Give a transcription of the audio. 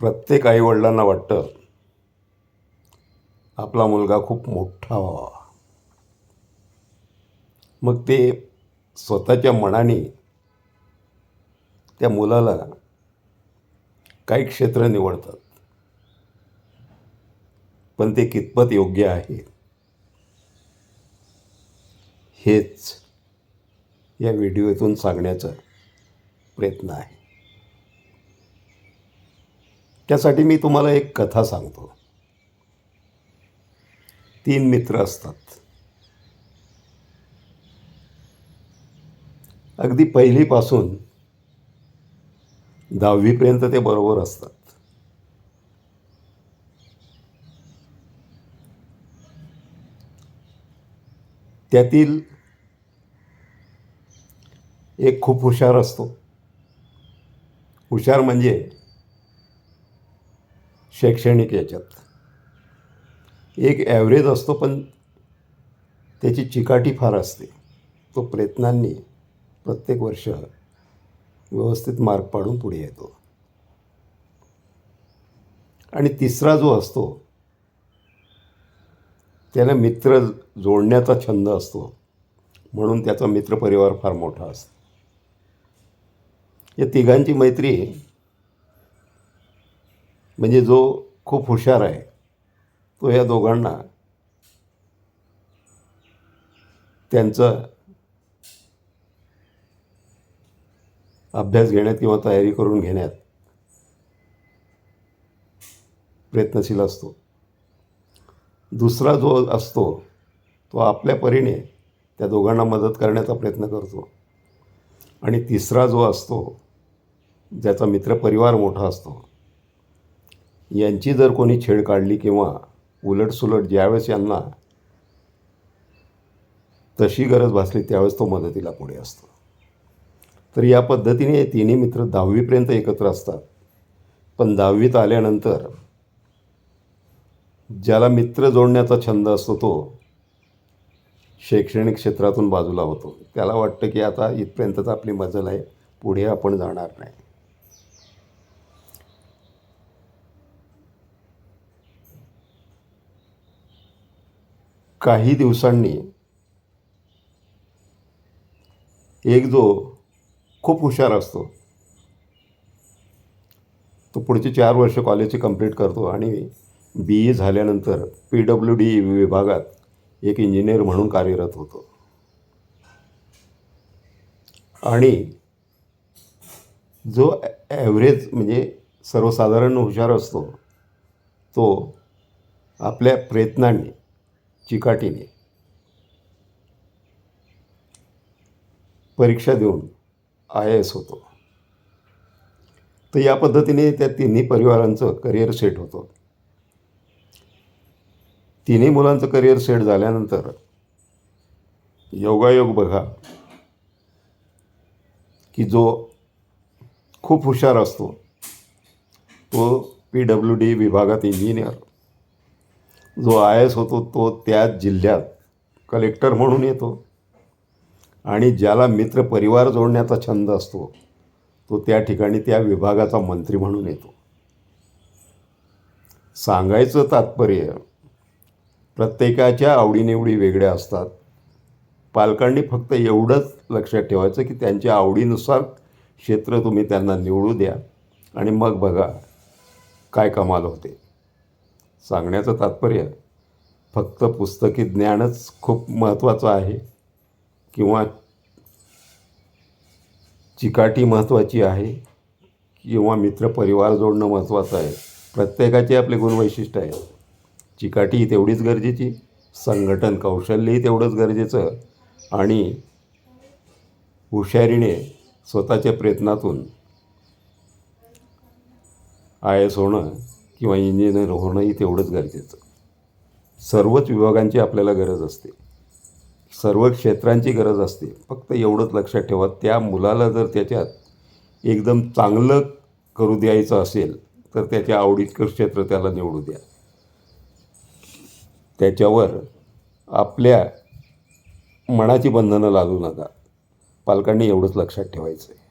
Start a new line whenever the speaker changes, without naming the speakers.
प्रत्येक आईवडिलांना वाटतं आपला मुलगा खूप मोठा व्हावा. मग ते स्वतःच्या मनाने त्या मुलाला काही क्षेत्र निवडतात, पण ते कितपत योग्य आहे हेच या व्हिडिओतून सांगण्याचा प्रयत्न आहे. त्यासाठी मी तुम्हाला एक कथा सांगतो. 3 मित्र असतात. अगदी पहिलीपासून 10वीपर्यंत ते बरोबर असतात. त्यातील एक खूप हुशार असतो. हुशार म्हणजे शैक्षणिक याच्यात. एक ॲव्हरेज असतो, पण त्याची चिकाटी फार असते. तो प्रयत्नांनी प्रत्येक वर्ष व्यवस्थित मार्क पाडून पुढे येतो. आणि तिसरा जो असतो त्याला मित्र जोडण्याचा छंद असतो, म्हणून त्याचा मित्रपरिवार फार मोठा असतो. या तिघांची मैत्री म्हणजे जो खूप हुशार आहे तो या दोघांना त्यांचा अभ्यास घेण्यात किंवा तयारी करून घेण्यात प्रयत्नशील असतो. दुसरा जो असतो तो आपल्या परीने त्या दोघांना मदत करण्याचा प्रयत्न करतो. आणि तिसरा जो असतो ज्याचा मित्रपरिवार मोठा असतो, यांची जर कोणी छेड काढली किंवा उलटसुलट ज्यावेळेस यांना तशी गरज भासली त्यावेळेस तो मदतीला पुढे असतो. तर या पद्धतीने तिन्ही मित्र 10वीपर्यंत एकत्र असतात. पण 10वीत आल्यानंतर ज्याला मित्र जोडण्याचा छंद असतो तो शैक्षणिक क्षेत्रातून बाजूला होतो. त्याला वाटतं की आता इथपर्यंतच आपली मजल आहे, पुढे आपण जाणार नाही. काही दिवसांनी एक जो खूप हुशार असतो तो पुढचे 4 वर्ष कॉलेजचे कंप्लीट करतो आणि BE झाल्यानंतर PWD विभागात एक इंजिनियर म्हणून कार्यरत होतो. आणि जो ॲव्हरेज म्हणजे सर्वसाधारण हुशार असतो तो आपल्या प्रयत्नांनी चिकाटीने परीक्षा देऊन IAS होतो. तर या पद्धतीने त्या तिन्ही परिवारांचं करिअर सेट होतं. तिन्ही मुलांचं करिअर सेट झाल्यानंतर योगायोग बघा की जो खूप हुशार असतो तो PWD विभागात इंजिनियर, जो IAS होतो तो त्याच जिल्ह्यात कलेक्टर म्हणून येतो. आणि ज्याला मित्रपरिवार जोडण्याचा छंद असतो तो त्या ठिकाणी त्या विभागाचा मंत्री म्हणून येतो. सांगायचं तात्पर्य, प्रत्येकाच्या आवडीनिवडी वेगळ्या असतात. पालकांनी फक्त एवढंच लक्षात ठेवायचं की त्यांच्या आवडीनुसार क्षेत्र तुम्ही त्यांना निवडू द्या आणि मग बघा काय कमाल होते. सांगण्याचं तात्पर्य, फक्त पुस्तकी ज्ञानच खूप महत्त्वाचं आहे किंवा चिकाटी महत्त्वाची आहे किंवा मित्रपरिवार जोडणं महत्त्वाचं आहे. प्रत्येकाचे आपले गुणवैशिष्ट्य आहेत. चिकाटी तेवढीच गरजेची, संघटन कौशल्यही तेवढंच गरजेचं आणि हुशारीने स्वतःच्या प्रयत्नातून IAS होणं किंवा इंजिनियर होणंही तेवढंच गरजेचं. सर्वच विभागांची आपल्याला गरज असते, सर्व क्षेत्रांची गरज असते. फक्त एवढंच लक्षात ठेवा, त्या मुलाला जर त्याच्यात एकदम चांगलं करू द्यायचं असेल तर त्याच्या आवडीचं क्षेत्र त्याला निवडू द्या. त्याच्यावर आपल्या मनाची बंधनं लादू नका. पालकांनी एवढंच लक्षात ठेवायचं आहे.